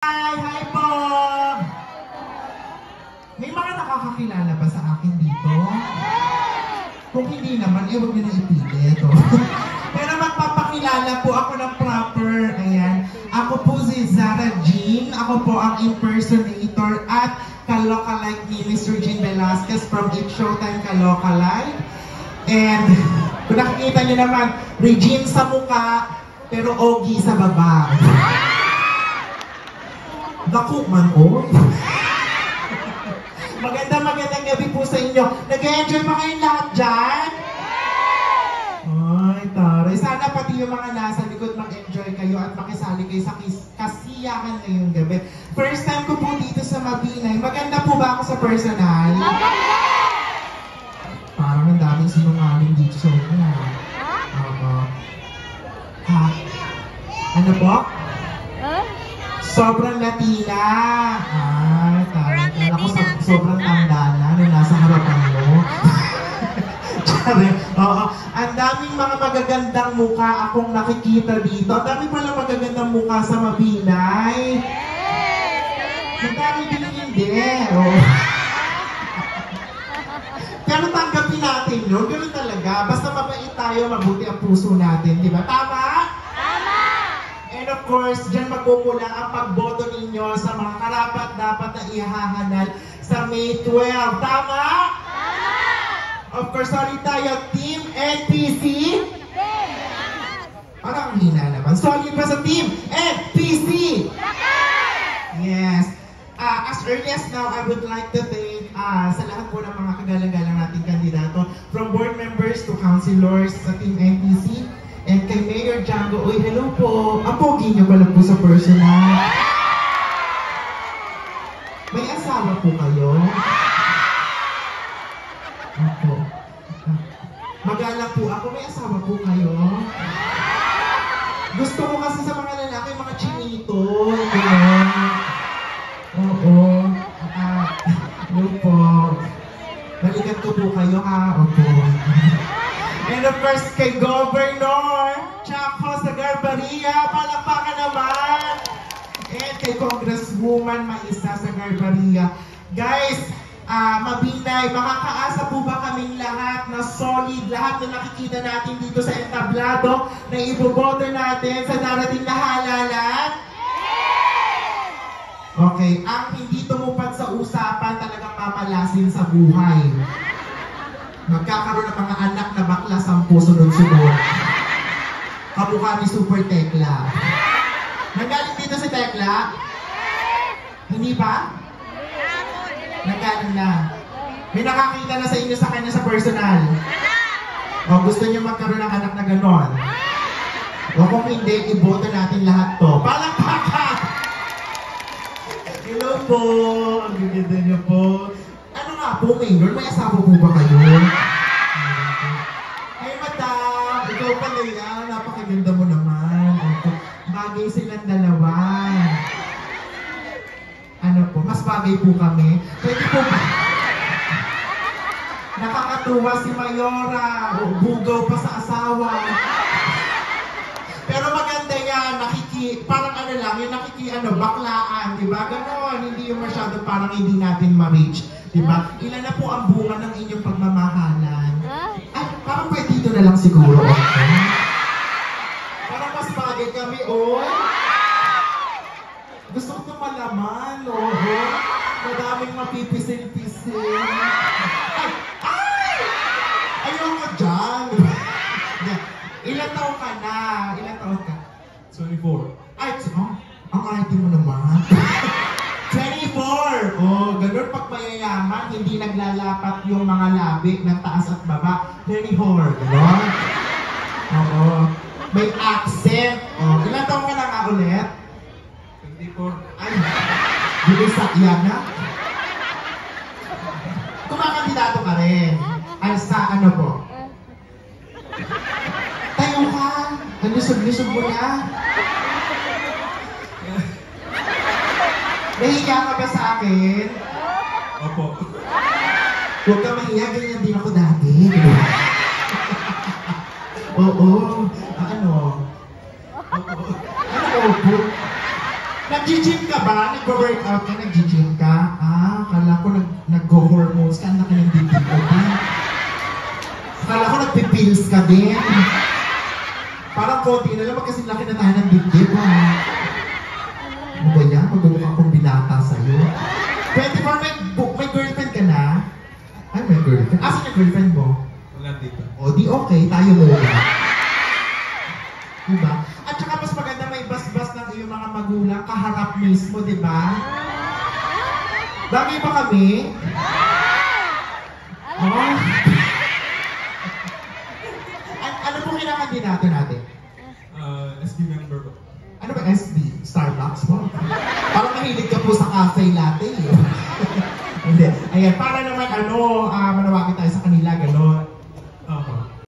Hi po! May mga nakakakilala ba sa akin dito? Kung hindi naman, huwag nyo na ipilit. Pero magpapakilala po ako ng proper. Ayan. Ako po si Zara Jean. Ako po ang impersonator at kalokalike ni Mr. Jean Velasquez from It's Showtime Kalokalike. And kung nakikita nyo naman, Regine sa mukha, pero Ogie sa baba. Dako man o. Magandang gabi po sa inyo. Nag-enjoy pa kayong lahat dyan? Ay, taray. Sana pati yung mga nasa likod mag-enjoy kayo at makisali kayo sa kasiyahan ngayong gabi. First time ko po dito sa Mabinay. Maganda po ba ako sa personal? Parang ang daming sinungaling dito sa inyo. Ano po? Sobrang Latina. Ay, taray. Ako sobrang tanda na nung nasa harapan mo. Oo. Ang daming mga magagandang mukha akong nakikita dito. Ang daming pala magagandang mukha sa Mabinay. Ang daming din hindi. Oo. Pero tanggapin natin yun. Ganun talaga. Basta mabait tayo, mabuti ang puso natin. Di ba? Tama? And of course, dyan magmumula ang pagboto ninyo sa mga karapat-dapat na ihahanal sa May 12. Tama? Tama! Of course, solid tayo, Team NPC? Parang hina naman. Solid ba sa Team NPC? Yes. As early as now, I would like to thank sa lahat po ng mga kagalang-galang nating kandidato, from board members to councilors sa Team NPC, and kay Mayor Django. Uy, hello po. Apogi niyo pala po sa personal. May asawa po kayo? Opo. Magalang po ako. May asawa po kayo? Gusto ko kasi sa mga lalaki, mga chinito. Oo. Hello po. Balikan ko po kayo ha. Opo. And of course, kay Governor Chaco sa Garbaria, palakpakan naman! And kay Congresswoman Maisa sa Garbaria. Guys, Mabinay, makakaasa po ba kaming lahat na solid, lahat na nakikita natin dito sa entablado na iboboto natin sa darating na halalan? Okay, ang hindi tumupad sa usapan talagang mamalasin sa buhay. Magkakaroon ng mga anak na bakla 10 sunod-sunod. Kamukha ni Super Tekla. Nagaling dito si Tekla? Hindi pa? Nagaling na. May nakakita na sa inyo sa kanya sa personal? O gusto niyo magkaroon ng anak na ganon? O kung hindi, iboto natin lahat to. Palakpakan! Hello po! Ang gaganda niyo po. Ano nga po, Mayor? May asawa po ba kayo? Ay, madam! Ikaw pala yan. Napakaganda mo naman. Bagay silang dalawa. Ano po? Mas bagay po kami. Pwede po ba? Nakakatuwa si Mayora. Bugaw pa sa asawa. Pero maganda yan. Parang ano lang, yung baklaan. Diba? Ganon. Hindi yung masyado parang hindi natin ma-reach. Diba? Ilan na po ang bunga ng inyong pagmamahalan? Ay, parang pwede dito na lang siguro. Okay? Parang mas bagay kami, oh. Gusto ko itong malaman, oh. Madaming mapipisil-pisil. Ay! Ayoko dyan. Ilan taon ka na? Ilan taon ka? 24. Ay, ang kahit mo naman. 24! Oh, ganun pag mayayaman, hindi naglalapat yung mga labi ng taas at baba. 24, gano'n? Oo. May accent. Oh, ilan taong ka na nga ulit? 24. Ay, bilisak yan ha? Kumakandidato ka rin. Ay, sa ano po? Tayo ka. Ang lusog-lusog mo na. Nahiya ka ba sa akin? Opo. Huwag ka mahiya, ganyan din ako dati. Oo. Ano? Oo. Ano po? Nag-gym ka ba? Nag-workout ka? Nag-gym ka? Ah, kala ko nag-go-hormones ka. Ang laki ng dibdib mo ba? Kala ko nagpipills ka din. Parang konti na lang kasi laki na tayo ng dibdib ha. Ano ba yan? Magmumukha akong binata sa'yo. Pwede ba may girlfriend ka na? Ay, may girlfriend. Asan yung girlfriend mo? Wala dito. O, di okay. Tayo muna. Diba? At saka mas maganda may bas-bas ng iyong mga magulang kaharap mismo, diba? Bagay ba kami? Oh. Ano pong kinakandinato natin? SB member po. Ano ba SB? Starbucks po? Parang mahilig ka po sa cafe latte. Hindi. Ayan, para naman manawagin tayo sa